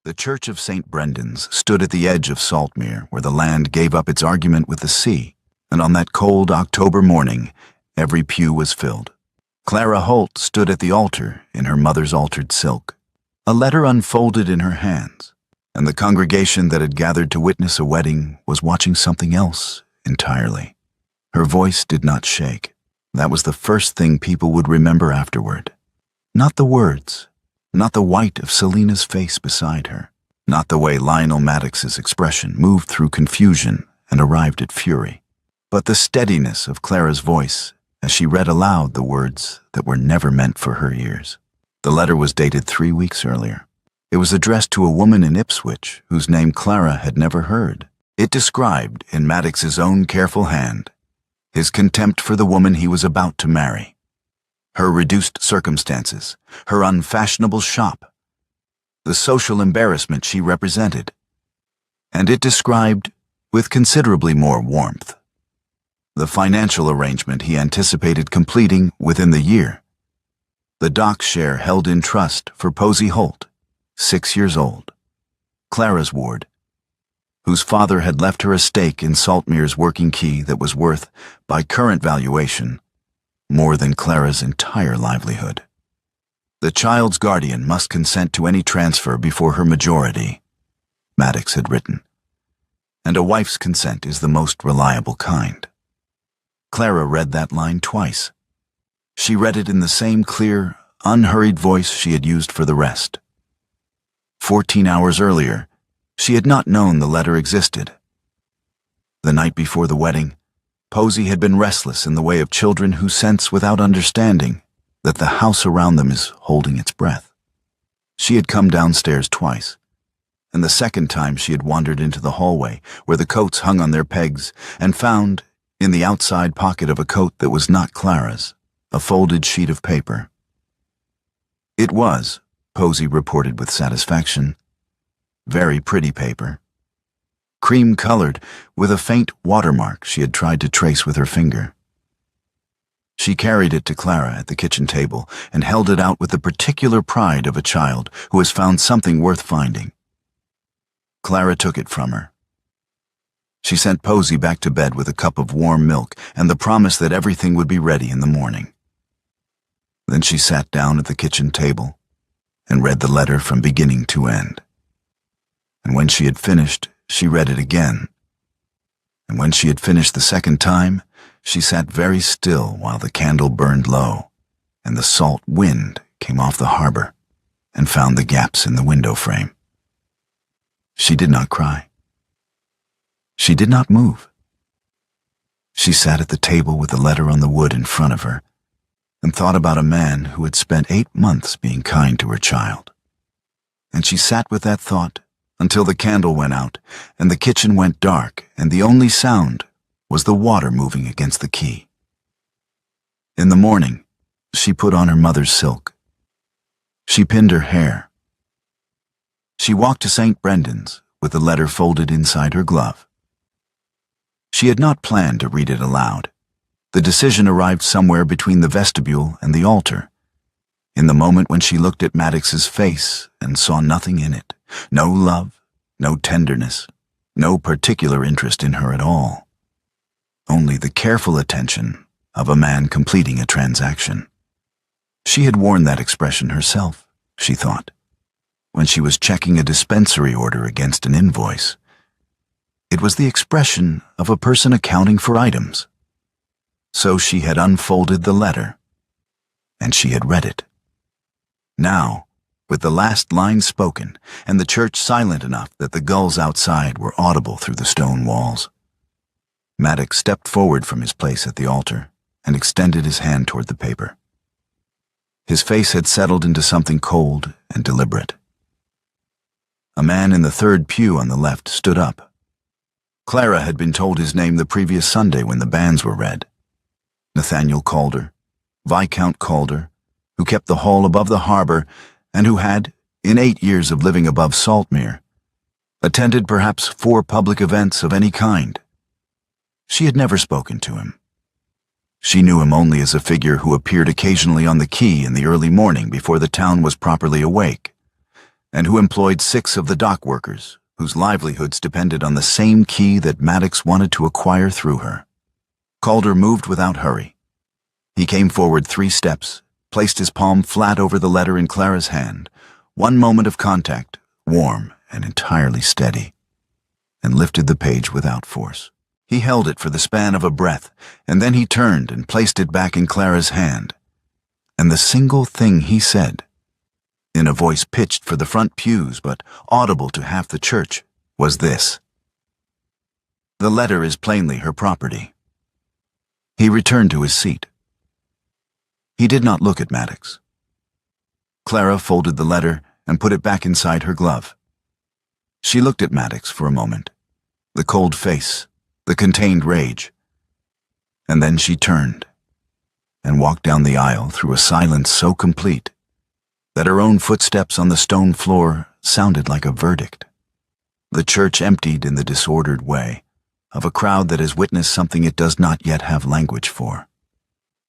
The church of St. Brendan's stood at the edge of Saltmere, where the land gave up its argument with the sea, and on that cold October morning, every pew was filled. Clara Holt stood at the altar in her mother's altered silk, a letter unfolded in her hands, and the congregation that had gathered to witness a wedding was watching something else entirely. Her voice did not shake. That was the first thing people would remember afterward. Not the words, not the white of Selena's face beside her, not the way Lionel Maddox's expression moved through confusion and arrived at fury, but the steadiness of Clara's voice as she read aloud the words that were never meant for her ears. The letter was dated 3 weeks earlier. It was addressed to a woman in Ipswich whose name Clara had never heard. It described, in Maddox's own careful hand, his contempt for the woman he was about to marry, her reduced circumstances, her unfashionable shop, the social embarrassment she represented, and it described, with considerably more warmth, the financial arrangement he anticipated completing within the year. The dock share held in trust for Posy Holt, 6 years old, Clara's ward, whose father had left her a stake in Saltmere's working quay that was worth, by current valuation, more than Clara's entire livelihood. The child's guardian must consent to any transfer before her majority, Maddox had written, and a wife's consent is the most reliable kind. Clara read that line twice. She read it in the same clear, unhurried voice she had used for the rest. 14 hours earlier, she had not known the letter existed. The night before the wedding, Posy had been restless in the way of children who sense without understanding that the house around them is holding its breath. She had come downstairs twice, and the second time she had wandered into the hallway where the coats hung on their pegs and found, in the outside pocket of a coat that was not Clara's, a folded sheet of paper. It was, Posy reported with satisfaction, very pretty paper, cream-colored with a faint watermark she had tried to trace with her finger. She carried it to Clara at the kitchen table and held it out with the particular pride of a child who has found something worth finding. Clara took it from her. She sent Posy back to bed with a cup of warm milk and the promise that everything would be ready in the morning. Then she sat down at the kitchen table and read the letter from beginning to end. And when she had finished, she read it again. And when she had finished the second time, she sat very still while the candle burned low and the salt wind came off the harbor and found the gaps in the window frame. She did not cry. She did not move. She sat at the table with the letter on the wood in front of her and thought about a man who had spent 8 months being kind to her child. And she sat with that thought until the candle went out and the kitchen went dark and the only sound was the water moving against the quay. In the morning, she put on her mother's silk. She pinned her hair. She walked to St. Brendan's with the letter folded inside her glove. She had not planned to read it aloud. The decision arrived somewhere between the vestibule and the altar, in the moment when she looked at Maddox's face and saw nothing in it, no love, no tenderness, no particular interest in her at all. Only the careful attention of a man completing a transaction. She had worn that expression herself, she thought, when she was checking a dispensary order against an invoice. It was the expression of a person accounting for items. So she had unfolded the letter, and she had read it. Now, with the last line spoken, and the church silent enough that the gulls outside were audible through the stone walls, Maddox stepped forward from his place at the altar and extended his hand toward the paper. His face had settled into something cold and deliberate. A man in the third pew on the left stood up. Clara had been told his name the previous Sunday when the banns were read. Nathaniel Calder, Viscount Calder, who kept the hall above the harbor and who had, in 8 years of living above Saltmere, attended perhaps 4 public events of any kind. She had never spoken to him. She knew him only as a figure who appeared occasionally on the quay in the early morning before the town was properly awake, and who employed 6 of the dock workers, whose livelihoods depended on the same key that Maddox wanted to acquire through her. Calder moved without hurry. He came forward 3 steps, placed his palm flat over the letter in Clara's hand, one moment of contact, warm and entirely steady, and lifted the page without force. He held it for the span of a breath, and then he turned and placed it back in Clara's hand. And the single thing he said, in a voice pitched for the front pews but audible to half the church, was this: "The letter is plainly her property." He returned to his seat. He did not look at Maddox. Clara folded the letter and put it back inside her glove. She looked at Maddox for a moment, the cold face, the contained rage, and then she turned and walked down the aisle through a silence so complete that her own footsteps on the stone floor sounded like a verdict. The church emptied in the disordered way of a crowd that has witnessed something it does not yet have language for.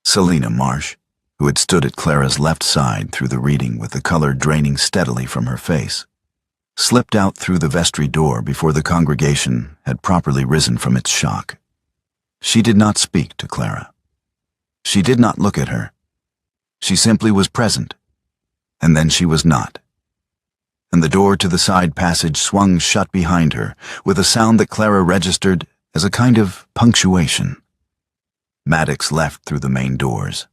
Selena Marsh, who had stood at Clara's left side through the reading with the color draining steadily from her face, slipped out through the vestry door before the congregation had properly risen from its shock. She did not speak to Clara. She did not look at her. She simply was present, and then she was not. And the door to the side passage swung shut behind her with a sound that Clara registered as a kind of punctuation. Maddox left through the main doors.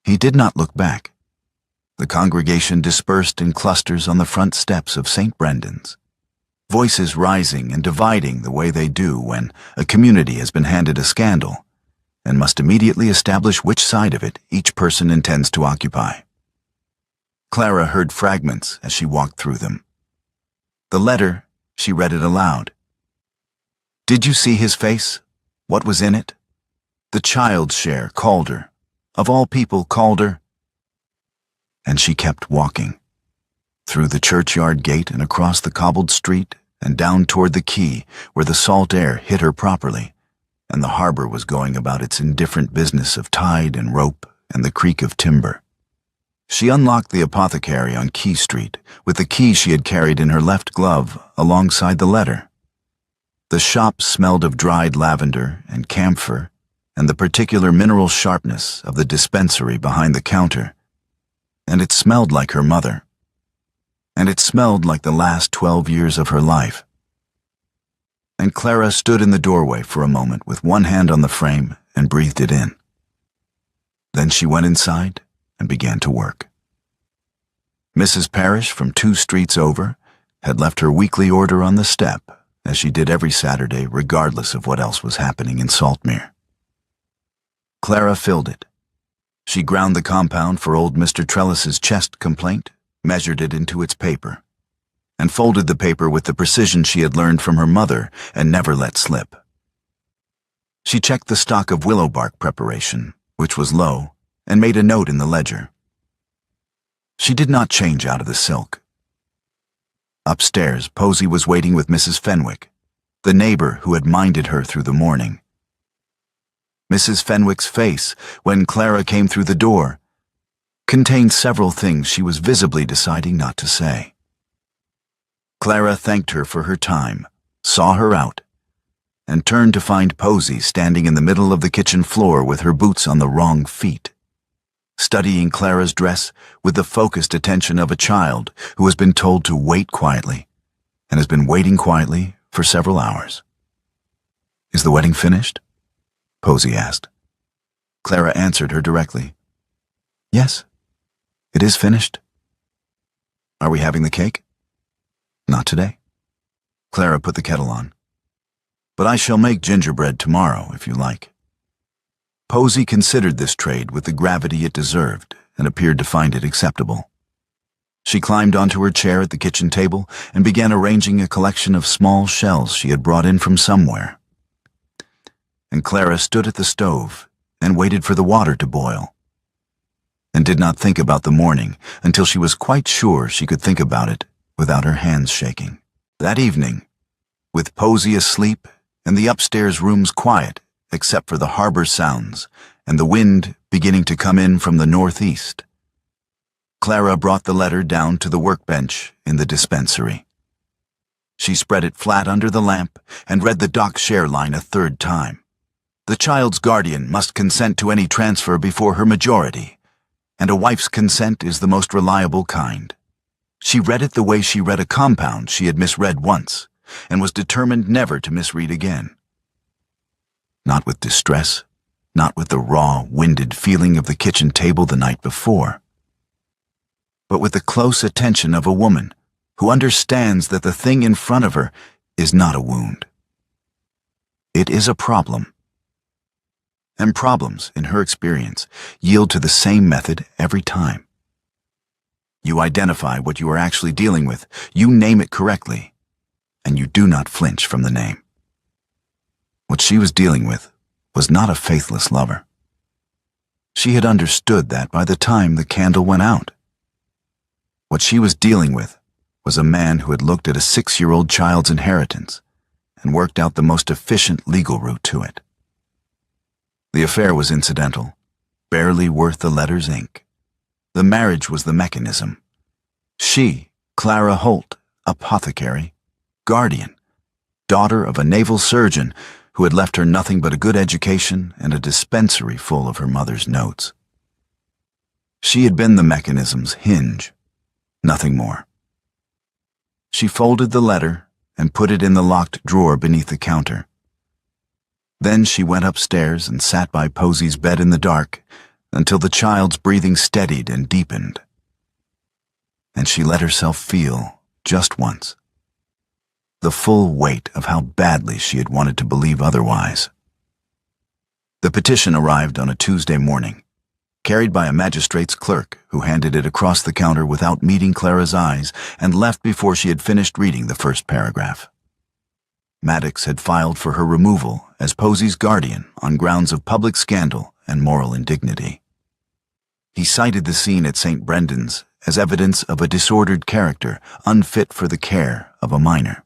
He did not look back. The congregation dispersed in clusters on the front steps of St. Brendan's, voices rising and dividing the way they do when a community has been handed a scandal and must immediately establish which side of it each person intends to occupy. Clara heard fragments as she walked through them. The letter, she read it aloud. "Did you see his face? What was in it? The child's share, Calder. Of all people, Calder." And she kept walking, through the churchyard gate and across the cobbled street and down toward the quay where the salt air hit her properly, and the harbor was going about its indifferent business of tide and rope and the creak of timber. She unlocked the apothecary on Quay Street with the key she had carried in her left glove alongside the letter. The shop smelled of dried lavender and camphor and the particular mineral sharpness of the dispensary behind the counter, and it smelled like her mother, and it smelled like the last 12 years of her life. And Clara stood in the doorway for a moment with one hand on the frame and breathed it in. Then she went inside and began to work. Mrs. Parrish, from 2 streets over, had left her weekly order on the step, as she did every Saturday regardless of what else was happening in Saltmere. Clara filled it. She ground the compound for old Mr. Trellis's chest complaint, measured it into its paper, and folded the paper with the precision she had learned from her mother and never let slip. She checked the stock of willow bark preparation, which was low, and made a note in the ledger. She did not change out of the silk. Upstairs, Posey was waiting with Mrs. Fenwick, the neighbor who had minded her through the morning. Mrs. Fenwick's face, when Clara came through the door, contained several things she was visibly deciding not to say. Clara thanked her for her time, saw her out, and turned to find Posey standing in the middle of the kitchen floor with her boots on the wrong feet, studying Clara's dress with the focused attention of a child who has been told to wait quietly and has been waiting quietly for several hours. "Is the wedding finished?" Posey asked. Clara answered her directly. "Yes, it is finished." "Are we having the cake?" "Not today." Clara put the kettle on. "But I shall make gingerbread tomorrow, if you like." Posey considered this trade with the gravity it deserved and appeared to find it acceptable. She climbed onto her chair at the kitchen table and began arranging a collection of small shells she had brought in from somewhere. And Clara stood at the stove and waited for the water to boil, and did not think about the morning until she was quite sure she could think about it without her hands shaking. That evening, with Posey asleep and the upstairs rooms quiet except for the harbor sounds and the wind beginning to come in from the northeast, Clara brought the letter down to the workbench in the dispensary. She spread it flat under the lamp and read the doc share line a third time. The child's guardian must consent to any transfer before her majority, and a wife's consent is the most reliable kind. She read it the way she read a compound she had misread once, and was determined never to misread again. Not with distress, not with the raw, winded feeling of the kitchen table the night before, but with the close attention of a woman who understands that the thing in front of her is not a wound. It is a problem. And problems, in her experience, yield to the same method every time. You identify what you are actually dealing with, you name it correctly, and you do not flinch from the name. What she was dealing with was not a faithless lover. She had understood that by the time the candle went out. What she was dealing with was a man who had looked at a 6-year-old child's inheritance and worked out the most efficient legal route to it. The affair was incidental, barely worth the letter's ink. The marriage was the mechanism. She, Clara Holt, apothecary, guardian, daughter of a naval surgeon who had left her nothing but a good education and a dispensary full of her mother's notes. She had been the mechanism's hinge, nothing more. She folded the letter and put it in the locked drawer beneath the counter. Then she went upstairs and sat by Posy's bed in the dark until the child's breathing steadied and deepened. And she let herself feel, just once, the full weight of how badly she had wanted to believe otherwise. The petition arrived on a Tuesday morning, carried by a magistrate's clerk who handed it across the counter without meeting Clara's eyes and left before she had finished reading the first paragraph. Maddox had filed for her removal as Posy's guardian on grounds of public scandal and moral indignity. He cited the scene at St. Brendan's as evidence of a disordered character unfit for the care of a minor.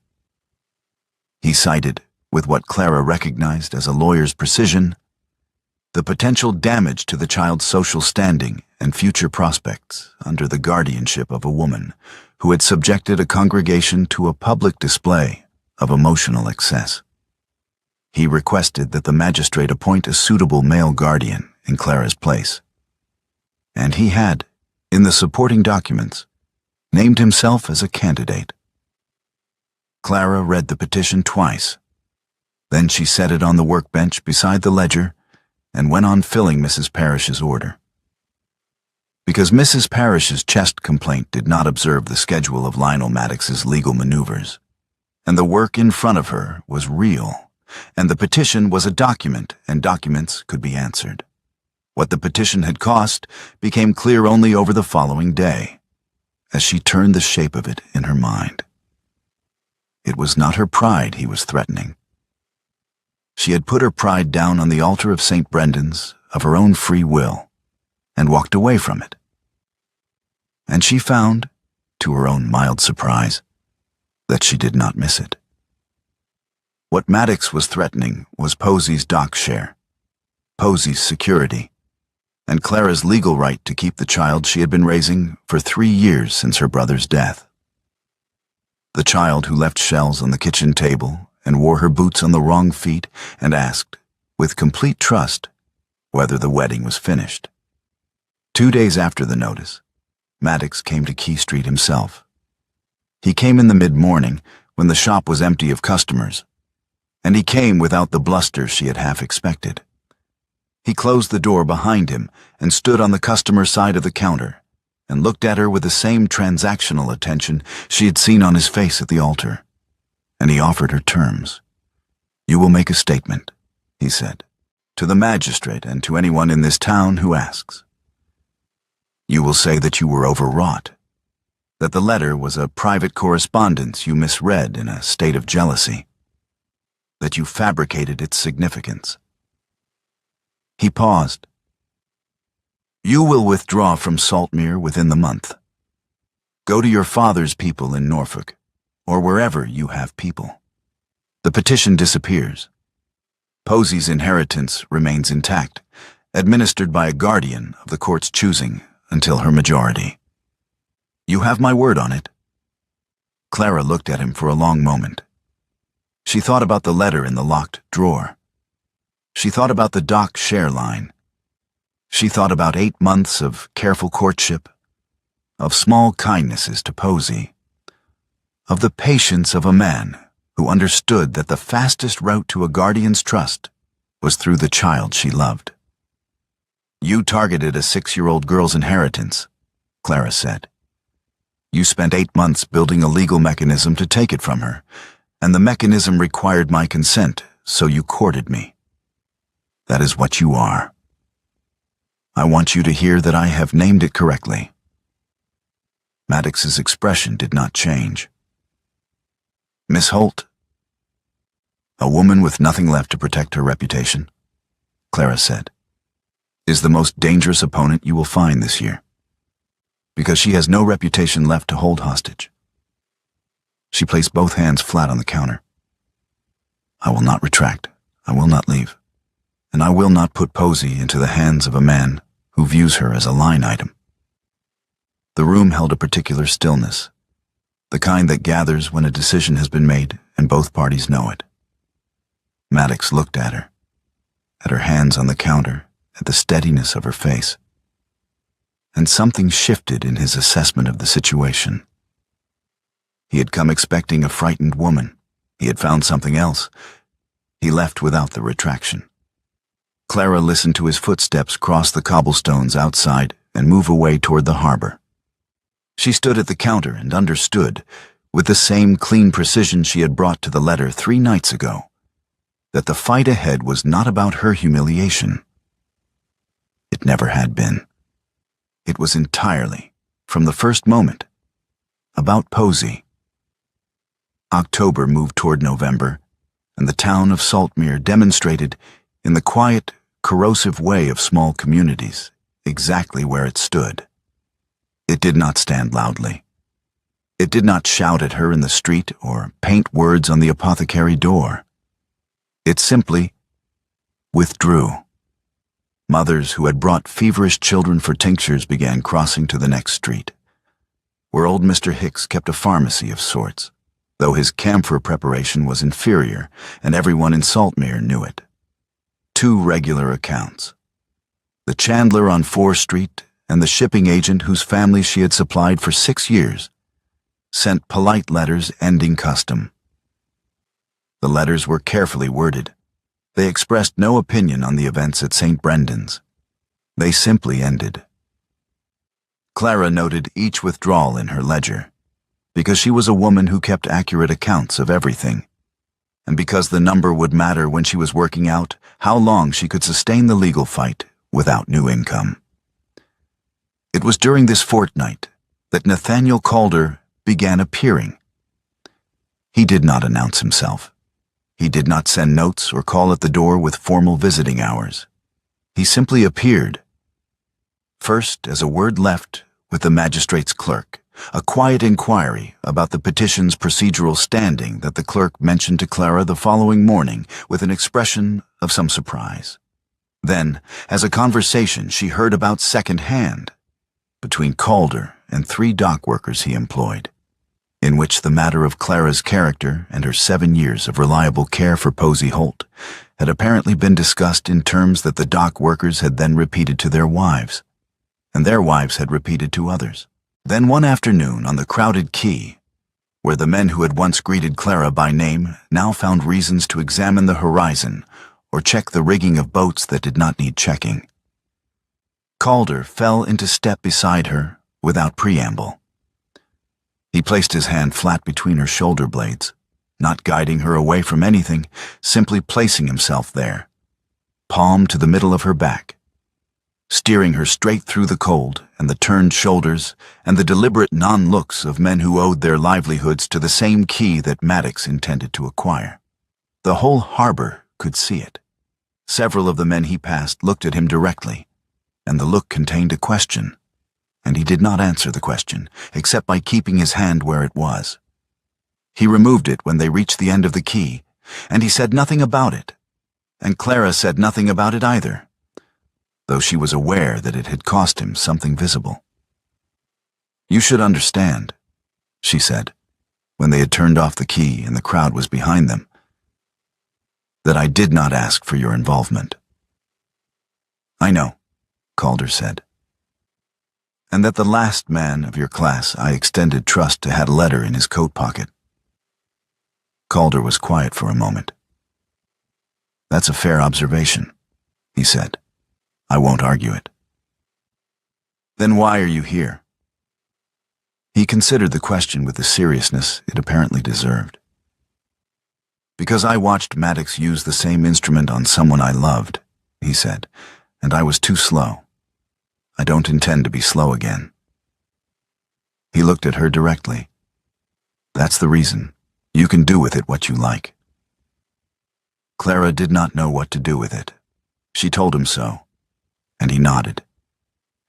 He cited, with what Clara recognized as a lawyer's precision, the potential damage to the child's social standing and future prospects under the guardianship of a woman who had subjected a congregation to a public display of emotional excess. He requested that the magistrate appoint a suitable male guardian in Clara's place. And he had, in the supporting documents, named himself as a candidate. Clara read the petition twice. Then she set it on the workbench beside the ledger and went on filling Mrs. Parrish's order. Because Mrs. Parrish's chest complaint did not observe the schedule of Lionel Maddox's legal maneuvers, and the work in front of her was real, and the petition was a document, and documents could be answered. What the petition had cost became clear only over the following day, as she turned the shape of it in her mind. It was not her pride he was threatening. She had put her pride down on the altar of St. Brendan's of her own free will, and walked away from it. And she found, to her own mild surprise, that she did not miss it. What Maddox was threatening was Posy's dock share, Posy's security, and Clara's legal right to keep the child she had been raising for 3 years since her brother's death. The child who left shells on the kitchen table and wore her boots on the wrong feet and asked, with complete trust, whether the wedding was finished. 2 days after the notice, Maddox came to Key Street himself. He came in the mid-morning when the shop was empty of customers, and he came without the bluster she had half expected. He closed the door behind him and stood on the customer side of the counter and looked at her with the same transactional attention she had seen on his face at the altar. And he offered her terms. "You will make a statement," he said, "to the magistrate and to anyone in this town who asks. You will say that you were overwrought, that the letter was a private correspondence you misread in a state of jealousy, that you fabricated its significance." He paused. "You will withdraw from Saltmere within the month. Go to your father's people in Norfolk, or wherever you have people. The petition disappears. Posy's inheritance remains intact, administered by a guardian of the court's choosing until her majority. You have my word on it." Clara looked at him for a long moment. She thought about the letter in the locked drawer. She thought about the dock share line. She thought about 8 months of careful courtship, of small kindnesses to Posey, of the patience of a man who understood that the fastest route to a guardian's trust was through the child she loved. "You targeted a 6-year-old girl's inheritance," Clara said. "You spent 8 months building a legal mechanism to take it from her, and the mechanism required my consent, so you courted me. That is what you are. I want you to hear that I have named it correctly." Maddox's expression did not change. "Miss Holt." "A woman with nothing left to protect her reputation," Clara said, "is the most dangerous opponent you will find this year, because she has no reputation left to hold hostage." She placed both hands flat on the counter. "I will not retract. I will not leave. And I will not put Posey into the hands of a man who views her as a line item." The room held a particular stillness, the kind that gathers when a decision has been made and both parties know it. Maddox looked at her hands on the counter, at the steadiness of her face. And something shifted in his assessment of the situation. He had come expecting a frightened woman. He had found something else. He left without the retraction. Clara listened to his footsteps cross the cobblestones outside and move away toward the harbor. She stood at the counter and understood, with the same clean precision she had brought to the letter 3 nights ago, that the fight ahead was not about her humiliation. It never had been. It was entirely, from the first moment, about Posey. October moved toward November, and the town of Saltmere demonstrated, in the quiet, corrosive way of small communities, exactly where it stood. It did not stand loudly. It did not shout at her in the street or paint words on the apothecary door. It simply withdrew. Mothers who had brought feverish children for tinctures began crossing to the next street, where old Mr. Hicks kept a pharmacy of sorts, though his camphor preparation was inferior, and everyone in Saltmere knew it. 2 regular accounts. The chandler on 4 Street and the shipping agent whose family she had supplied for 6 years sent polite letters ending custom. The letters were carefully worded. They expressed no opinion on the events at St. Brendan's. They simply ended. Clara noted each withdrawal in her ledger, because she was a woman who kept accurate accounts of everything, and because the number would matter when she was working out how long she could sustain the legal fight without new income. It was during this fortnight that Nathaniel Calder began appearing. He did not announce himself. He did not send notes or call at the door with formal visiting hours. He simply appeared. First, as a word left with the magistrate's clerk, a quiet inquiry about the petition's procedural standing that the clerk mentioned to Clara the following morning with an expression of some surprise. Then, as a conversation she heard about second-hand, between Calder and 3 dock workers he employed, in which the matter of Clara's character and her 7 years of reliable care for Posey Holt had apparently been discussed in terms that the dock workers had then repeated to their wives, and their wives had repeated to others. Then one afternoon on the crowded quay, where the men who had once greeted Clara by name now found reasons to examine the horizon or check the rigging of boats that did not need checking, Calder fell into step beside her without preamble. He placed his hand flat between her shoulder blades, not guiding her away from anything, simply placing himself there, palm to the middle of her back, steering her straight through the cold and the turned shoulders and the deliberate non-looks of men who owed their livelihoods to the same key that Maddox intended to acquire. The whole harbor could see it. Several of the men he passed looked at him directly, and the look contained a question, and he did not answer the question, except by keeping his hand where it was. He removed it when they reached the end of the quay, and he said nothing about it, and Clara said nothing about it either, though she was aware that it had cost him something visible. "You should understand," she said, when they had turned off the key and the crowd was behind them, "that I did not ask for your involvement." "I know," Calder said, "and that the last man of your class I extended trust to had a letter in his coat pocket." Calder was quiet for a moment. "That's a fair observation," he said. "I won't argue it." "Then why are you here?" He considered the question with the seriousness it apparently deserved. "Because I watched Maddox use the same instrument on someone I loved," he said, "and I was too slow. I don't intend to be slow again." He looked at her directly. "That's the reason. You can do with it what you like." Clara did not know what to do with it. She told him so, and he nodded.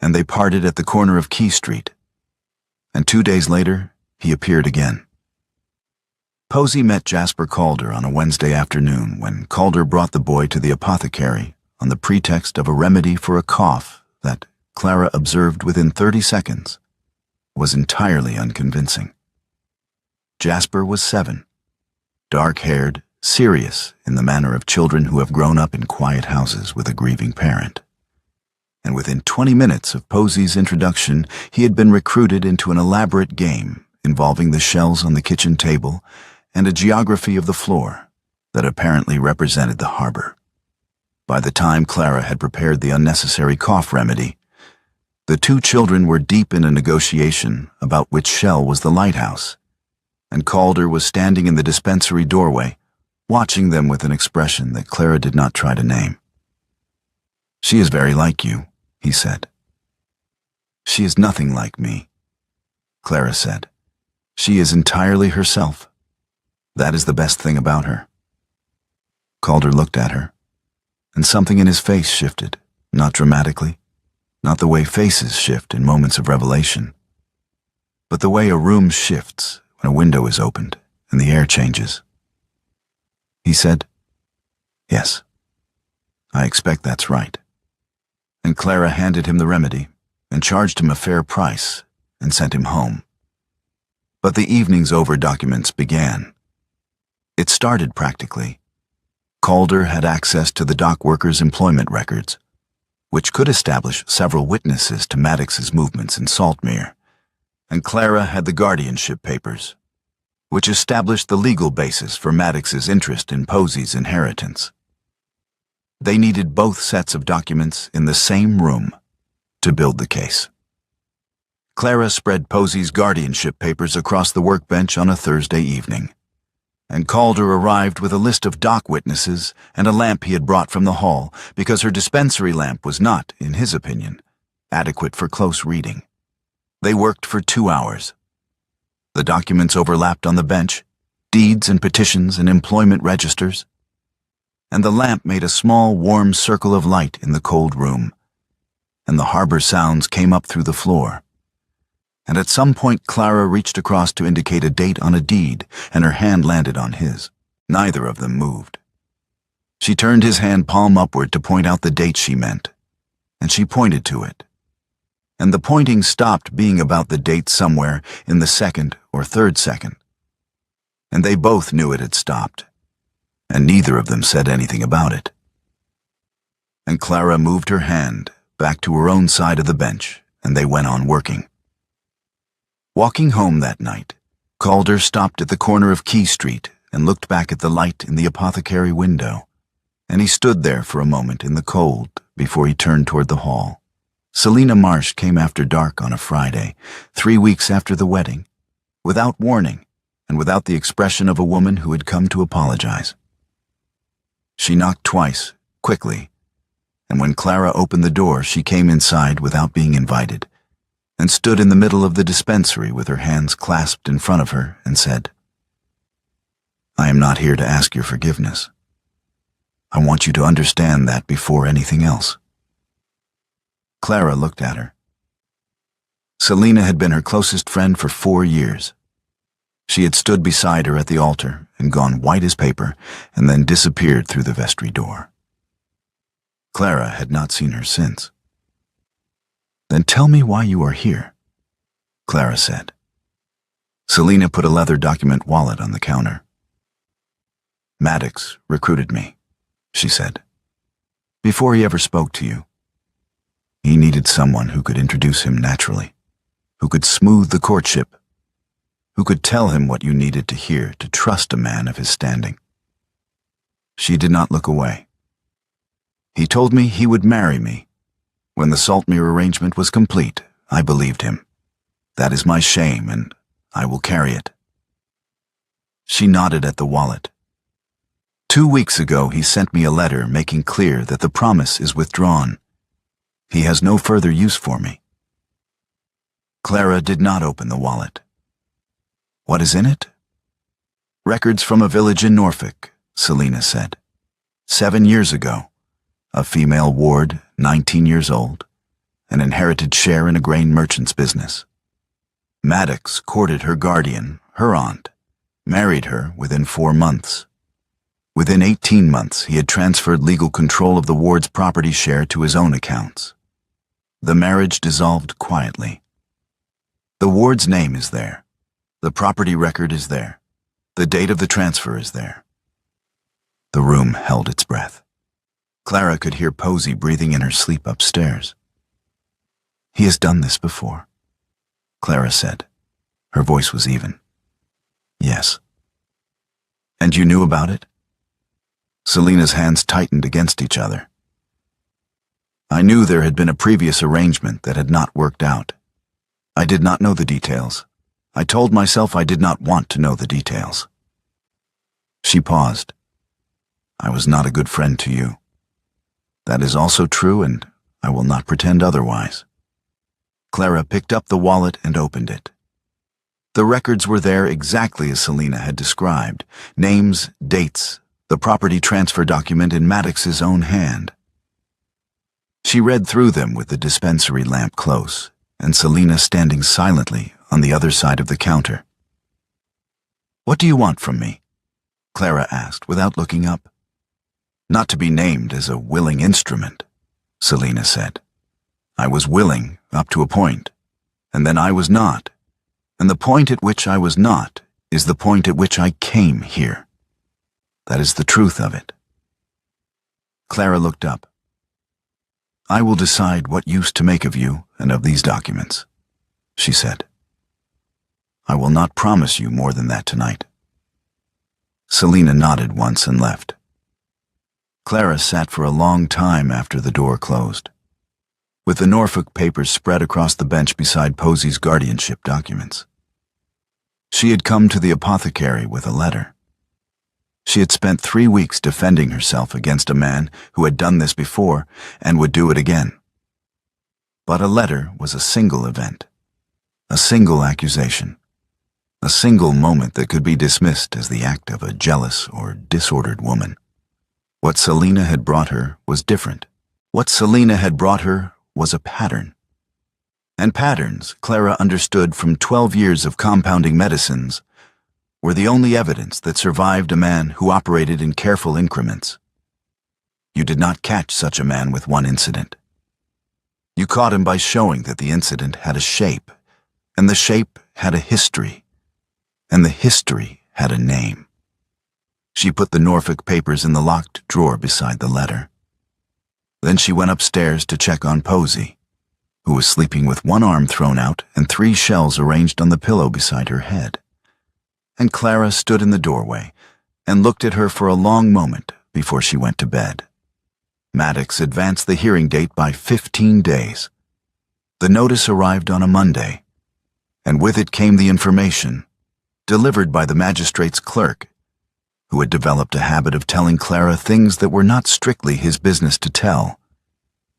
And they parted at the corner of Key Street. And 2 days later, he appeared again. Posey met Jasper Calder on a Wednesday afternoon when Calder brought the boy to the apothecary on the pretext of a remedy for a cough that, Clara observed within 30 seconds, was entirely unconvincing. Jasper was 7, dark-haired, serious in the manner of children who have grown up in quiet houses with a grieving parent. And within 20 minutes of Posey's introduction, he had been recruited into an elaborate game involving the shells on the kitchen table and a geography of the floor that apparently represented the harbor. By the time Clara had prepared the unnecessary cough remedy, the 2 children were deep in a negotiation about which shell was the lighthouse, and Calder was standing in the dispensary doorway, watching them with an expression that Clara did not try to name. "She is very like you," he said. "She is nothing like me," Clara said. "She is entirely herself. That is the best thing about her." Calder looked at her, and something in his face shifted, not dramatically, not the way faces shift in moments of revelation, but the way a room shifts when a window is opened and the air changes. He said, "Yes, I expect that's right." And Clara handed him the remedy and charged him a fair price and sent him home. But the evening's over documents began. It started practically. Calder had access to the dock workers' employment records, which could establish several witnesses to Maddox's movements in Saltmere, and Clara had the guardianship papers, which established the legal basis for Maddox's interest in Posey's inheritance. They needed both sets of documents in the same room to build the case. Clara spread Posey's guardianship papers across the workbench on a Thursday evening, and Calder arrived with a list of dock witnesses and a lamp he had brought from the hall because her dispensary lamp was not, in his opinion, adequate for close reading. They worked for 2 hours. The documents overlapped on the bench, deeds and petitions and employment registers, and the lamp made a small, warm circle of light in the cold room, and the harbor sounds came up through the floor. And at some point Clara reached across to indicate a date on a deed, and her hand landed on his. Neither of them moved. She turned his hand palm upward to point out the date she meant, and she pointed to it. And the pointing stopped being about the date somewhere in the 2nd or 3rd second. And they both knew it had stopped, and neither of them said anything about it. And Clara moved her hand back to her own side of the bench, and they went on working. Walking home that night, Calder stopped at the corner of Key Street and looked back at the light in the apothecary window, and he stood there for a moment in the cold before he turned toward the hall. Selena Marsh came after dark on a Friday, 3 weeks after the wedding, without warning and without the expression of a woman who had come to apologize. She knocked twice, quickly, and when Clara opened the door, she came inside without being invited, and stood in the middle of the dispensary with her hands clasped in front of her and said, "I am not here to ask your forgiveness. I want you to understand that before anything else." Clara looked at her. Selena had been her closest friend for 4 years. She had stood beside her at the altar and gone white as paper and then disappeared through the vestry door. Clara had not seen her since. "Then tell me why you are here," Clara said. Selena put a leather document wallet on the counter. Maddox recruited me, she said. Before he ever spoke to you. He needed someone who could introduce him naturally, who could smooth the courtship, who could tell him what you needed to hear to trust a man of his standing. She did not look away. He told me he would marry me. When the Saltmere arrangement was complete, I believed him. That is my shame, and I will carry it. She nodded at the wallet. 2 weeks ago, he sent me a letter making clear that the promise is withdrawn. He has no further use for me. Clara did not open the wallet. What is in it? Records from a village in Norfolk, Selena said. 7 years ago, a female ward, 19 years old, an inherited share in a grain merchant's business. Maddox courted her guardian, her aunt, married her within 4 months. Within 18 months, he had transferred legal control of the ward's property share to his own accounts. The marriage dissolved quietly. The ward's name is there. The property record is there. The date of the transfer is there. The room held its breath. Clara could hear Posey breathing in her sleep upstairs. He has done this before, Clara said. Her voice was even. Yes. And you knew about it? Selena's hands tightened against each other. I knew there had been a previous arrangement that had not worked out. I did not know the details. I told myself I did not want to know the details. She paused. I was not a good friend to you. That is also true, and I will not pretend otherwise. Clara picked up the wallet and opened it. The records were there exactly as Selena had described. Names, dates, the property transfer document in Maddox's own hand. She read through them with the dispensary lamp close, and Selena standing silently on the other side of the counter. What do you want from me? Clara asked without looking up. Not to be named as a willing instrument, Selena said. I was willing up to a point, and then I was not, and the point at which I was not is the point at which I came here. That is the truth of it. Clara looked up. I will decide what use to make of you and of these documents, she said. I will not promise you more than that tonight. Selena nodded once and left. Clara sat for a long time after the door closed, with the Norfolk papers spread across the bench beside Posey's guardianship documents. She had come to the apothecary with a letter. She had spent 3 weeks defending herself against a man who had done this before and would do it again. But a letter was a single event, a single accusation, a single moment that could be dismissed as the act of a jealous or disordered woman. What Selena had brought her was different. What Selena had brought her was a pattern. And patterns, Clara understood from 12 years of compounding medicines, were the only evidence that survived a man who operated in careful increments. You did not catch such a man with one incident. You caught him by showing that the incident had a shape, and the shape had a history, and the history had a name. She put the Norfolk papers in the locked drawer beside the letter. Then she went upstairs to check on Posey, who was sleeping with one arm thrown out and 3 shells arranged on the pillow beside her head. And Clara stood in the doorway and looked at her for a long moment before she went to bed. Maddox advanced the hearing date by 15 days. The notice arrived on a Monday, and with it came the information, delivered by the magistrate's clerk, who had developed a habit of telling Clara things that were not strictly his business to tell,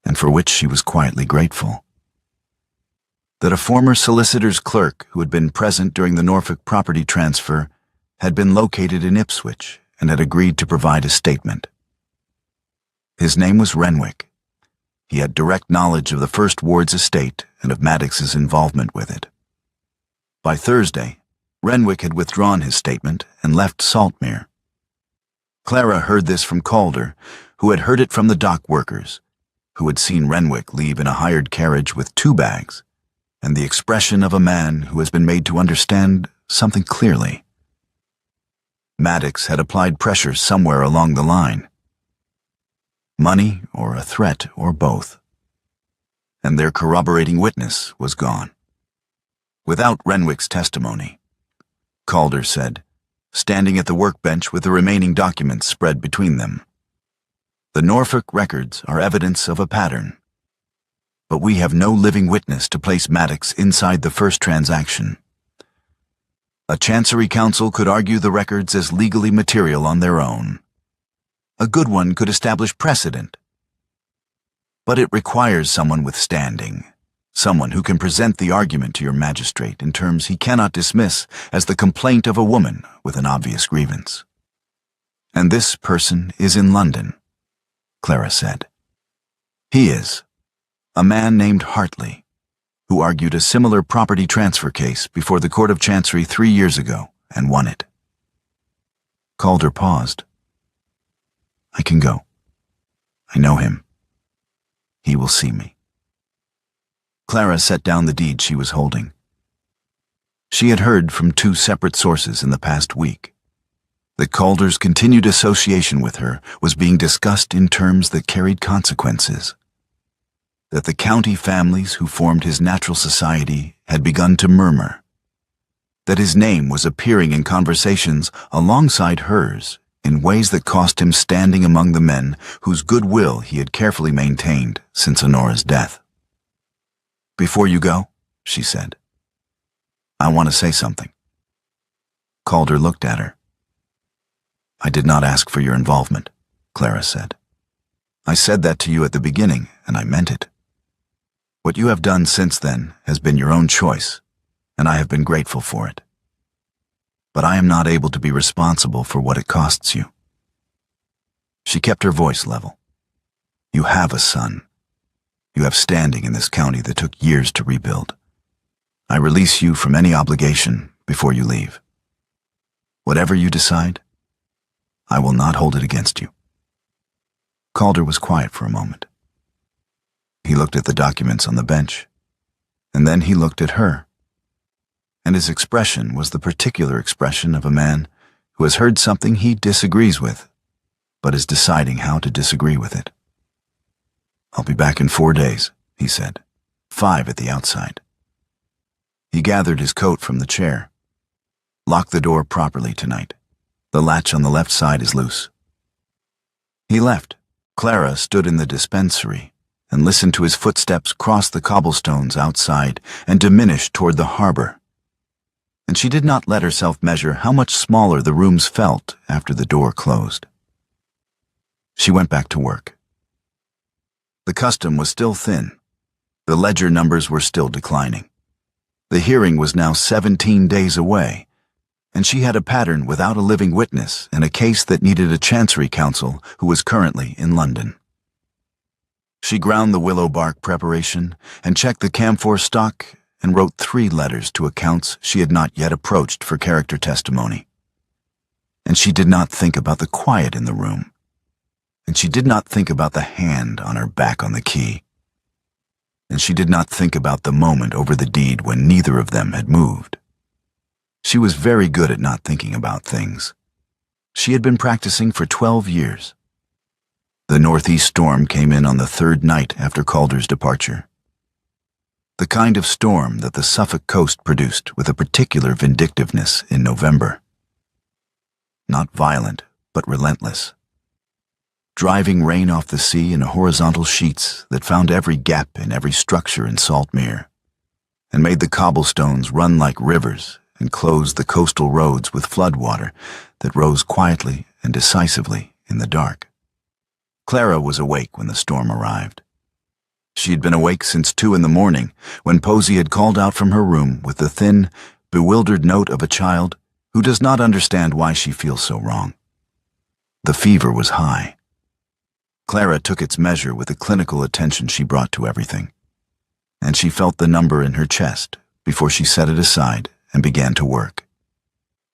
and for which she was quietly grateful. That a former solicitor's clerk who had been present during the Norfolk property transfer had been located in Ipswich and had agreed to provide a statement. His name was Renwick. He had direct knowledge of the First Ward's estate and of Maddox's involvement with it. By Thursday, Renwick had withdrawn his statement and left Saltmere. Clara heard this from Calder, who had heard it from the dock workers, who had seen Renwick leave in a hired carriage with 2 bags, and the expression of a man who has been made to understand something clearly. Maddox had applied pressure somewhere along the line. Money or a threat or both. And their corroborating witness was gone. Without Renwick's testimony, Calder said, standing at the workbench with the remaining documents spread between them. The Norfolk records are evidence of a pattern, but we have no living witness to place Maddox inside the first transaction. A Chancery Counsel could argue the records as legally material on their own. A good one could establish precedent. But it requires someone with standing, someone who can present the argument to your magistrate in terms he cannot dismiss as the complaint of a woman with an obvious grievance. And this person is in London, Clara said. He is a man named Hartley, who argued a similar property transfer case before the Court of Chancery 3 years ago and won it. Calder paused. I can go. I know him. He will see me. Clara set down the deed she was holding. She had heard from 2 separate sources in the past week that Calder's continued association with her was being discussed in terms that carried consequences, that the county families who formed his natural society had begun to murmur, that his name was appearing in conversations alongside hers in ways that cost him standing among the men whose goodwill he had carefully maintained since Honora's death. Before you go, she said, I want to say something. Calder looked at her. I did not ask for your involvement, Clara said. I said that to you at the beginning, and I meant it. What you have done since then has been your own choice, and I have been grateful for it. But I am not able to be responsible for what it costs you. She kept her voice level. You have a son. You have standing in this county that took years to rebuild. I release you from any obligation before you leave. Whatever you decide, I will not hold it against you. Calder was quiet for a moment. He looked at the documents on the bench, and then he looked at her. And his expression was the particular expression of a man who has heard something he disagrees with, but is deciding how to disagree with it. I'll be back in 4 days, he said, 5 at the outside. He gathered his coat from the chair. Lock the door properly tonight. The latch on the left side is loose. He left. Clara stood in the dispensary and listened to his footsteps cross the cobblestones outside and diminish toward the harbor. And she did not let herself measure how much smaller the rooms felt after the door closed. She went back to work. The custom was still thin. The ledger numbers were still declining. The hearing was now 17 days away, and she had a pattern without a living witness and a case that needed a Chancery Counsel who was currently in London. She ground the willow bark preparation and checked the camphor stock and wrote 3 letters to accounts she had not yet approached for character testimony. And she did not think about the quiet in the room. And she did not think about the hand on her back on the key. And she did not think about the moment over the deed when neither of them had moved. She was very good at not thinking about things. She had been practicing for 12 years. The northeast storm came in on the 3rd night after Calder's departure. The kind of storm that the Suffolk coast produced with a particular vindictiveness in November. Not violent, but relentless. Driving rain off the sea in horizontal sheets that found every gap in every structure in Saltmere, and made the cobblestones run like rivers and closed the coastal roads with floodwater that rose quietly and decisively in the dark. Clara was awake when the storm arrived. She had been awake since 2 in the morning when Posey had called out from her room with the thin, bewildered note of a child who does not understand why she feels so wrong. The fever was high. Clara took its measure with the clinical attention she brought to everything, and she felt the number in her chest before she set it aside and began to work.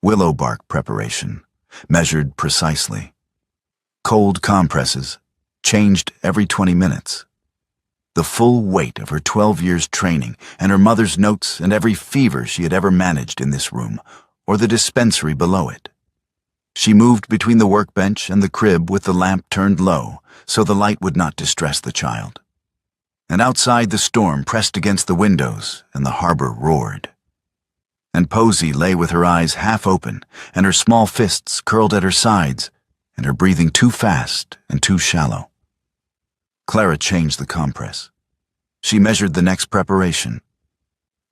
Willow bark preparation, measured precisely. Cold compresses, changed every 20 minutes. the full weight of her 12 years' training and her mother's notes and every fever she had ever managed in this room, or the dispensary below it. She moved between the workbench and the crib with the lamp turned low, so the light would not distress the child. And outside the storm pressed against the windows, and the harbor roared. And Posy lay with her eyes half open, and her small fists curled at her sides, and her breathing too fast and too shallow. Clara changed the compress. She measured the next preparation.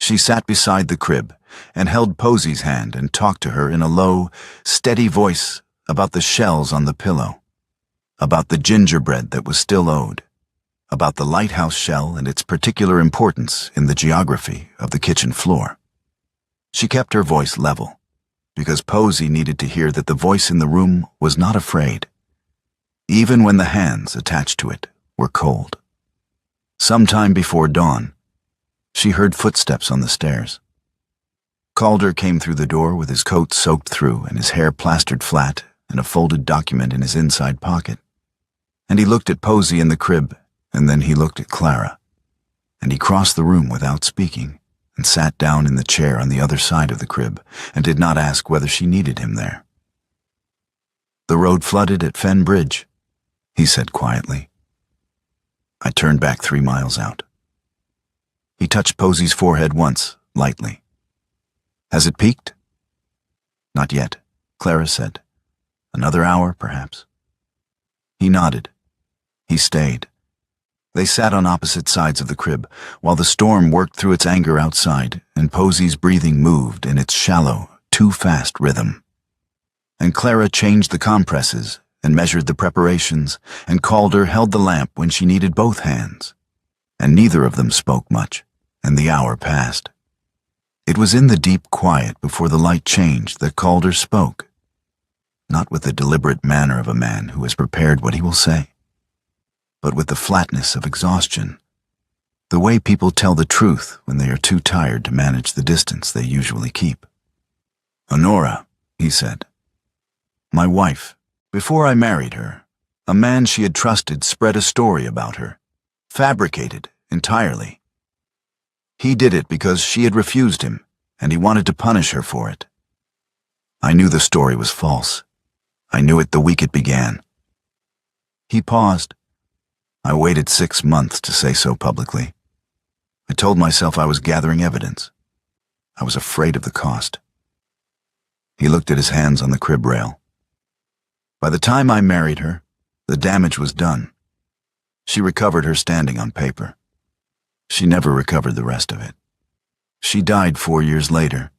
She sat beside the crib and held Posy's hand and talked to her in a low, steady voice about the shells on the pillow, about the gingerbread that was still owed, about the lighthouse shell and its particular importance in the geography of the kitchen floor. She kept her voice level, because Posy needed to hear that the voice in the room was not afraid, even when the hands attached to it were cold. Sometime before dawn, she heard footsteps on the stairs. Calder came through the door with his coat soaked through and his hair plastered flat and a folded document in his inside pocket. And he looked at Posy in the crib, and then he looked at Clara. And he crossed the room without speaking and sat down in the chair on the other side of the crib and did not ask whether she needed him there. "The road flooded at Fen Bridge," he said quietly. "I turned back 3 miles out." He touched Posy's forehead once, lightly. "Has it peaked?" "Not yet," Clara said. "Another hour, perhaps." He nodded. He stayed. They sat on opposite sides of the crib, while the storm worked through its anger outside, and Posy's breathing moved in its shallow, too fast rhythm. And Clara changed the compresses and measured the preparations, and Calder held the lamp when she needed both hands. And neither of them spoke much, and the hour passed. It was in the deep quiet before the light changed that Calder spoke, not with the deliberate manner of a man who has prepared what he will say, but with the flatness of exhaustion, the way people tell the truth when they are too tired to manage the distance they usually keep. "Honora," he said, "my wife, before I married her, a man she had trusted spread a story about her, fabricated entirely. He did it because she had refused him, and he wanted to punish her for it. I knew the story was false. I knew it the week it began." He paused. "I waited 6 months to say so publicly. I told myself I was gathering evidence. I was afraid of the cost." He looked at his hands on the crib rail. "By the time I married her, the damage was done. She recovered her standing on paper. She never recovered the rest of it. She died 4 years later,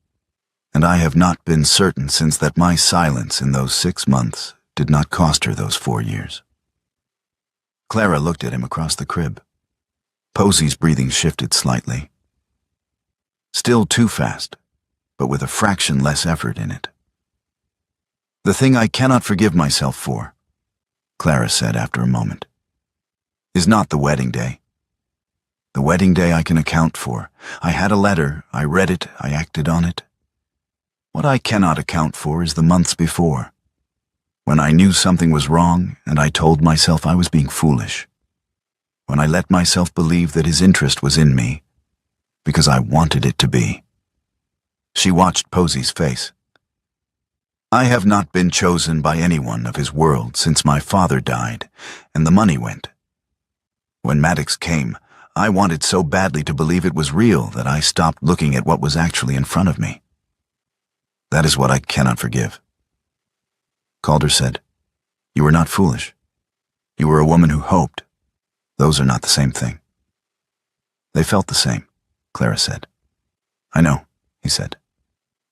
and I have not been certain since that my silence in those 6 months did not cost her those 4 years." Clara looked at him across the crib. Posy's breathing shifted slightly. Still too fast, but with a fraction less effort in it. "The thing I cannot forgive myself for," Clara said after a moment, "is not the wedding day. The wedding day I can account for. I had a letter, I read it, I acted on it. What I cannot account for is the months before, when I knew something was wrong and I told myself I was being foolish. When I let myself believe that his interest was in me, because I wanted it to be." She watched Posy's face. "I have not been chosen by anyone of his world since my father died and the money went. When Maddox came, I wanted so badly to believe it was real that I stopped looking at what was actually in front of me. That is what I cannot forgive." Calder said, "You were not foolish. You were a woman who hoped. Those are not the same thing." "They felt the same," Clara said. "I know," he said.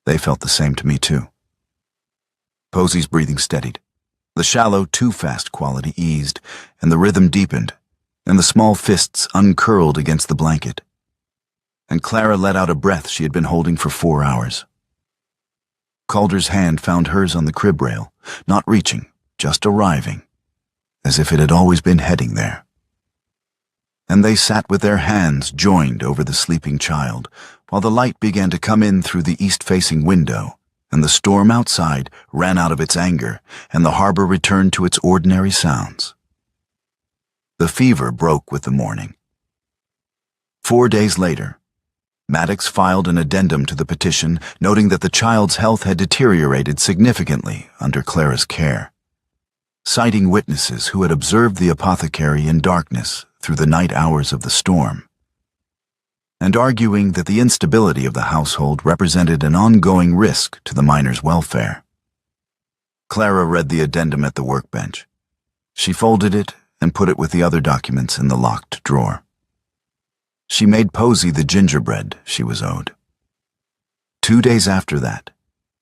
"They felt the same to me too." Posy's breathing steadied. The shallow, too fast quality eased, and the rhythm deepened, and the small fists uncurled against the blanket. And Clara let out a breath she had been holding for 4 hours. Calder's hand found hers on the crib rail, not reaching, just arriving, as if it had always been heading there. And they sat with their hands joined over the sleeping child, while the light began to come in through the east-facing window, and the storm outside ran out of its anger, and the harbor returned to its ordinary sounds. The fever broke with the morning, 4 days later, Maddox filed an addendum to the petition noting that the child's health had deteriorated significantly under Clara's care, citing witnesses who had observed the apothecary in darkness through the night hours of the storm, and arguing that the instability of the household represented an ongoing risk to the minor's welfare. Clara read the addendum at the workbench. She folded it and put it with the other documents in the locked drawer. She made Posey the gingerbread she was owed. 2 days after that,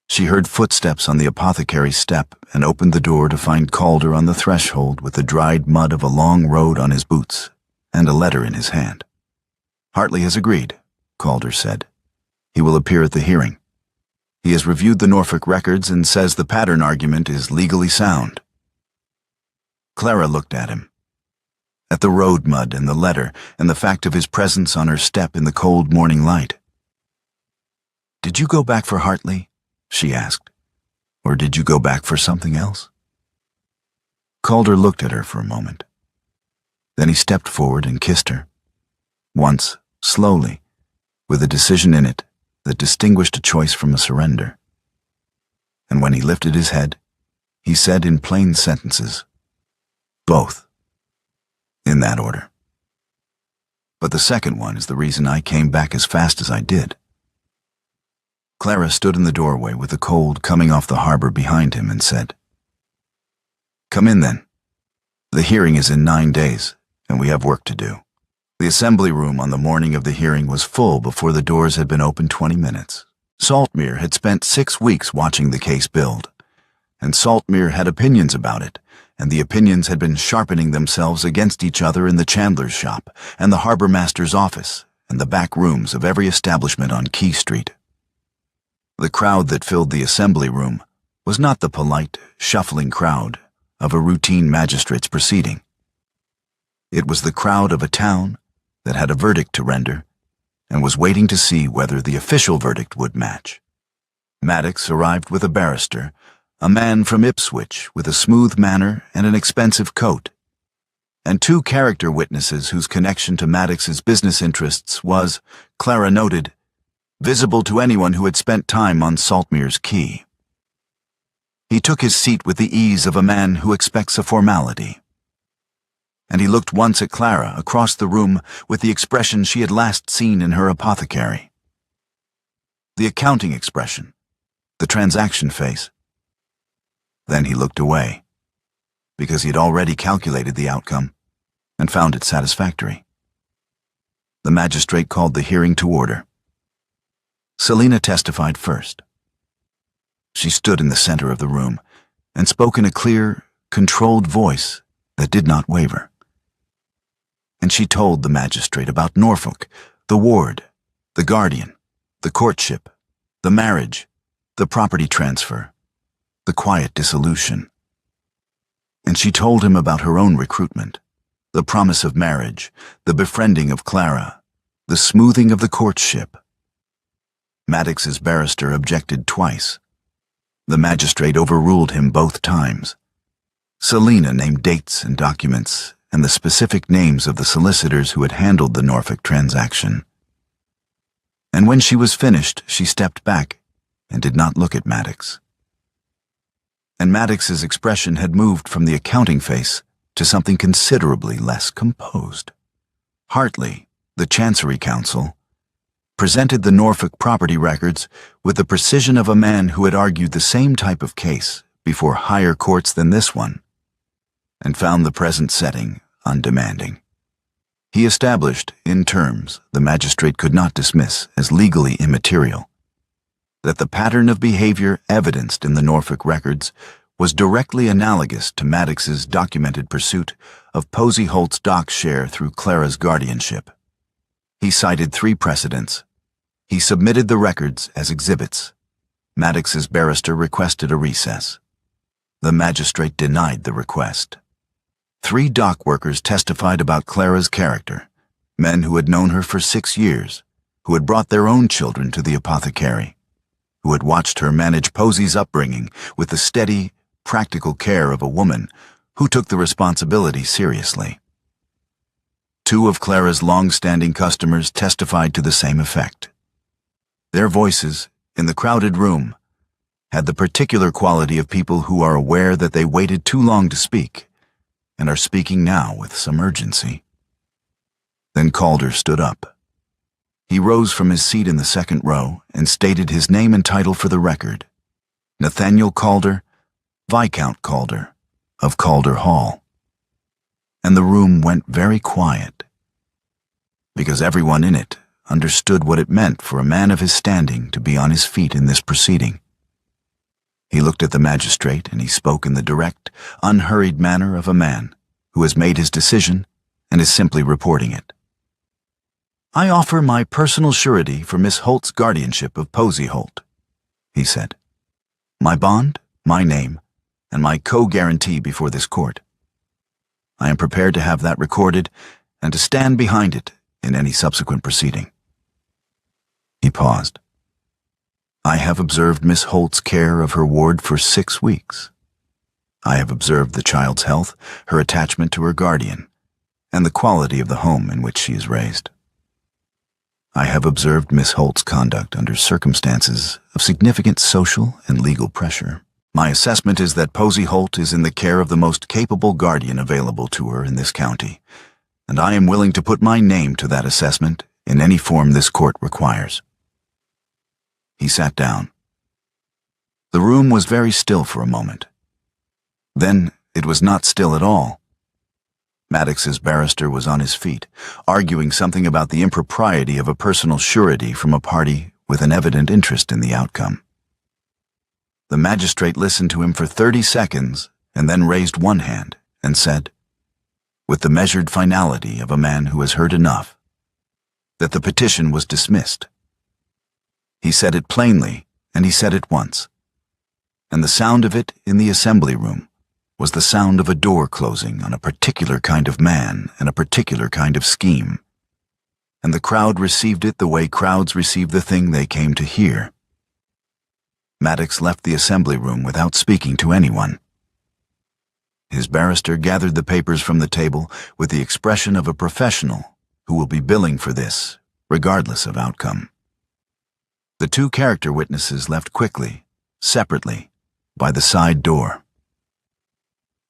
she heard footsteps on the apothecary's step and opened the door to find Calder on the threshold with the dried mud of a long road on his boots and a letter in his hand. "Hartley has agreed," Calder said. "He will appear at the hearing. He has reviewed the Norfolk records and says the pattern argument is legally sound." Clara looked at him, at the road mud and the letter and the fact of his presence on her step in the cold morning light. "Did you go back for Hartley?" she asked. "Or did you go back for something else?" Calder looked at her for a moment. Then he stepped forward and kissed her. Once, slowly, with a decision in it that distinguished a choice from a surrender. And when he lifted his head, he said in plain sentences, "Both." In that order. "But the second one is the reason I came back as fast as I did." Clara stood in the doorway with the cold coming off the harbor behind him and said, "Come in then. The hearing is in 9 days, and we have work to do." The assembly room on the morning of the hearing was full before the doors had been open 20 minutes. Saltmere had spent 6 weeks watching the case build, and Saltmere had opinions about it, and the opinions had been sharpening themselves against each other in the chandler's shop and the harbor master's office and the back rooms of every establishment on Key Street. The crowd that filled the assembly room was not the polite, shuffling crowd of a routine magistrate's proceeding. It was the crowd of a town that had a verdict to render and was waiting to see whether the official verdict would match. Maddox arrived with a barrister, a man from Ipswich with a smooth manner and an expensive coat, and 2 character witnesses whose connection to Maddox's business interests was, Clara noted, visible to anyone who had spent time on Saltmere's quay. He took his seat with the ease of a man who expects a formality. And he looked once at Clara across the room with the expression she had last seen in her apothecary. The accounting expression, the transaction face. Then he looked away, because he had already calculated the outcome and found it satisfactory. The magistrate called the hearing to order. Selena testified first. She stood in the center of the room and spoke in a clear, controlled voice that did not waver. And she told the magistrate about Norfolk, the ward, the guardian, the courtship, the marriage, the property transfer, the quiet dissolution. And she told him about her own recruitment, the promise of marriage, the befriending of Clara, the smoothing of the courtship. Maddox's barrister objected twice. The magistrate overruled him both times. Selena named dates and documents and the specific names of the solicitors who had handled the Norfolk transaction. And when she was finished, she stepped back and did not look at Maddox. And Maddox's expression had moved from the accounting face to something considerably less composed. Hartley, the Chancery Counsel, presented the Norfolk property records with the precision of a man who had argued the same type of case before higher courts than this one, and found the present setting undemanding. He established, in terms the magistrate could not dismiss as legally immaterial, that the pattern of behavior evidenced in the Norfolk records was directly analogous to Maddox's documented pursuit of Posey Holt's dock share through Clara's guardianship. He cited 3 precedents. He submitted the records as exhibits. Maddox's barrister requested a recess. The magistrate denied the request. 3 dock workers testified about Clara's character, men who had known her for 6 years, who had brought their own children to the apothecary, who had watched her manage Posey's upbringing with the steady, practical care of a woman who took the responsibility seriously. Two of Clara's long-standing customers testified to the same effect. Their voices, in the crowded room, had the particular quality of people who are aware that they waited too long to speak and are speaking now with some urgency. Then Calder stood up. He rose from his seat in the second row and stated his name and title for the record: Nathaniel Calder, Viscount Calder, of Calder Hall. And the room went very quiet, because everyone in it understood what it meant for a man of his standing to be on his feet in this proceeding. He looked at the magistrate and he spoke in the direct, unhurried manner of a man who has made his decision and is simply reporting it. "I offer my personal surety for Miss Holt's guardianship of Posey Holt," he said. "My bond, my name, and my co-guarantee before this court. I am prepared to have that recorded and to stand behind it in any subsequent proceeding." He paused. "I have observed Miss Holt's care of her ward for 6 weeks. I have observed the child's health, her attachment to her guardian, and the quality of the home in which she is raised. I have observed Miss Holt's conduct under circumstances of significant social and legal pressure. My assessment is that Posey Holt is in the care of the most capable guardian available to her in this county, and I am willing to put my name to that assessment in any form this court requires." He sat down. The room was very still for a moment. Then it was not still at all. Maddox's barrister was on his feet, arguing something about the impropriety of a personal surety from a party with an evident interest in the outcome. The magistrate listened to him for 30 seconds and then raised one hand and said, with the measured finality of a man who has heard enough, that the petition was dismissed. He said it plainly, and he said it once, and the sound of it in the assembly room was the sound of a door closing on a particular kind of man and a particular kind of scheme, and the crowd received it the way crowds receive the thing they came to hear. Maddox left the assembly room without speaking to anyone. His barrister gathered the papers from the table with the expression of a professional who will be billing for this, regardless of outcome. The two character witnesses left quickly, separately, by the side door.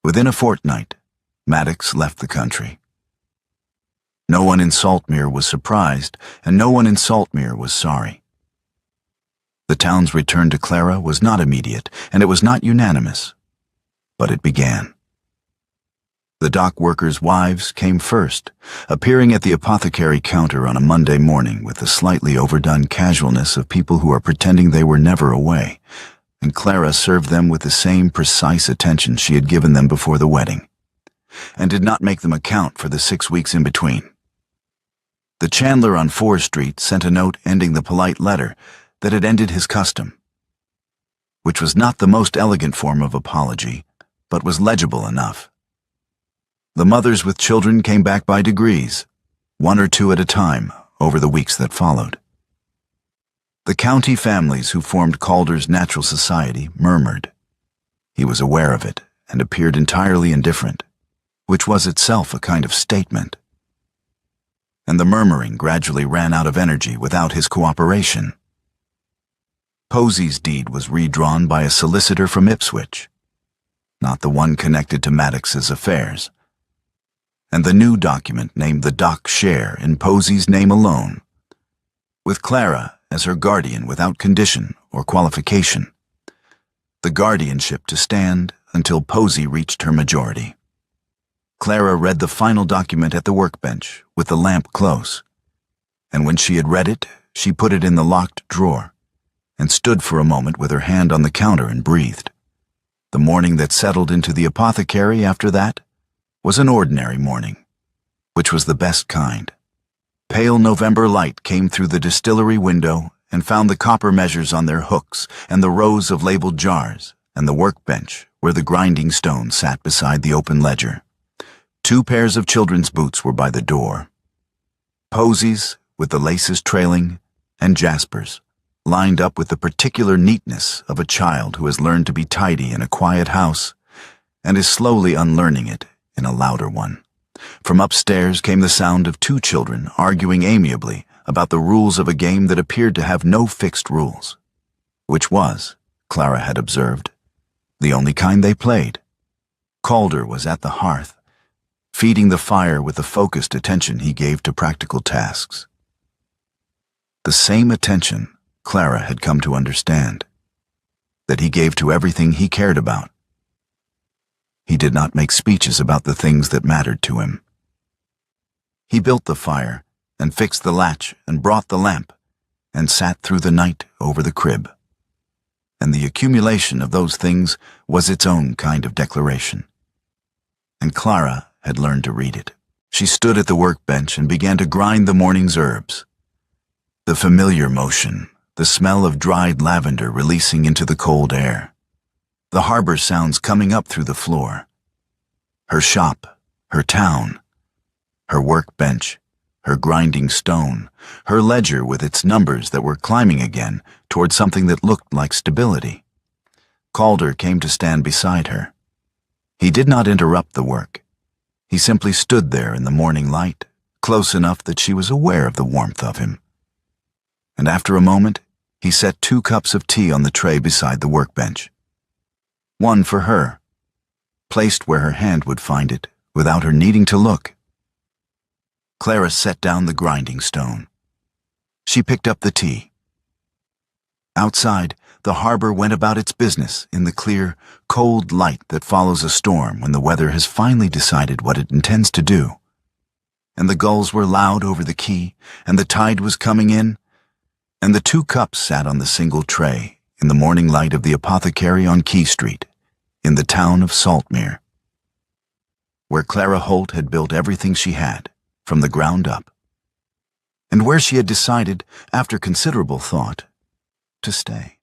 Within a fortnight, Maddox left the country. No one in Saltmere was surprised, and no one in Saltmere was sorry. The town's return to Clara was not immediate, and it was not unanimous, but it began. The dock workers' wives came first, appearing at the apothecary counter on a Monday morning with the slightly overdone casualness of people who are pretending they were never away, and Clara served them with the same precise attention she had given them before the wedding, and did not make them account for the 6 weeks in between. The chandler on 4 Street sent a note ending the polite letter that had ended his custom, which was not the most elegant form of apology, but was legible enough. The mothers with children came back by degrees, 1 or 2 at a time, over the weeks that followed. The county families who formed Calder's natural society murmured. He was aware of it and appeared entirely indifferent, which was itself a kind of statement. And the murmuring gradually ran out of energy without his cooperation. Posey's deed was redrawn by a solicitor from Ipswich, not the one connected to Maddox's affairs, and the new document named the dock share in Posey's name alone, with Clara as her guardian without condition or qualification, the guardianship to stand until Posey reached her majority. Clara read the final document at the workbench with the lamp close, and when she had read it, she put it in the locked drawer and stood for a moment with her hand on the counter and breathed. The morning that settled into the apothecary after that was an ordinary morning, which was the best kind. Pale November light came through the distillery window and found the copper measures on their hooks and the rows of labeled jars and the workbench where the grinding stone sat beside the open ledger. 2 pairs of children's boots were by the door. Posey's, with the laces trailing, and Jasper's, lined up with the particular neatness of a child who has learned to be tidy in a quiet house and is slowly unlearning it in a louder one, from upstairs came the sound of two children arguing amiably about the rules of a game that appeared to have no fixed rules. Which was, Clara had observed, the only kind they played. Calder was at the hearth, feeding the fire with the focused attention he gave to practical tasks. The same attention Clara had come to understand, that he gave to everything he cared about. He did not make speeches about the things that mattered to him. He built the fire and fixed the latch and brought the lamp and sat through the night over the crib. And the accumulation of those things was its own kind of declaration. And Clara had learned to read it. She stood at the workbench and began to grind the morning's herbs. The familiar motion, the smell of dried lavender releasing into the cold air, the harbor sounds coming up through the floor. Her shop, her town, her workbench, her grinding stone, her ledger with its numbers that were climbing again toward something that looked like stability. Calder came to stand beside her. He did not interrupt the work. He simply stood there in the morning light, close enough that she was aware of the warmth of him. And after a moment, he set 2 cups of tea on the tray beside the workbench. One for her, placed where her hand would find it without her needing to look. Clara set down the grinding stone. She picked up the tea. Outside, the harbor went about its business in the clear, cold light that follows a storm when the weather has finally decided what it intends to do. And the gulls were loud over the quay, and the tide was coming in, and the 2 cups sat on the single tray in the morning light of the apothecary on Quay Street, in the town of Saltmere, where Clara Holt had built everything she had, from the ground up, and where she had decided, after considerable thought, to stay.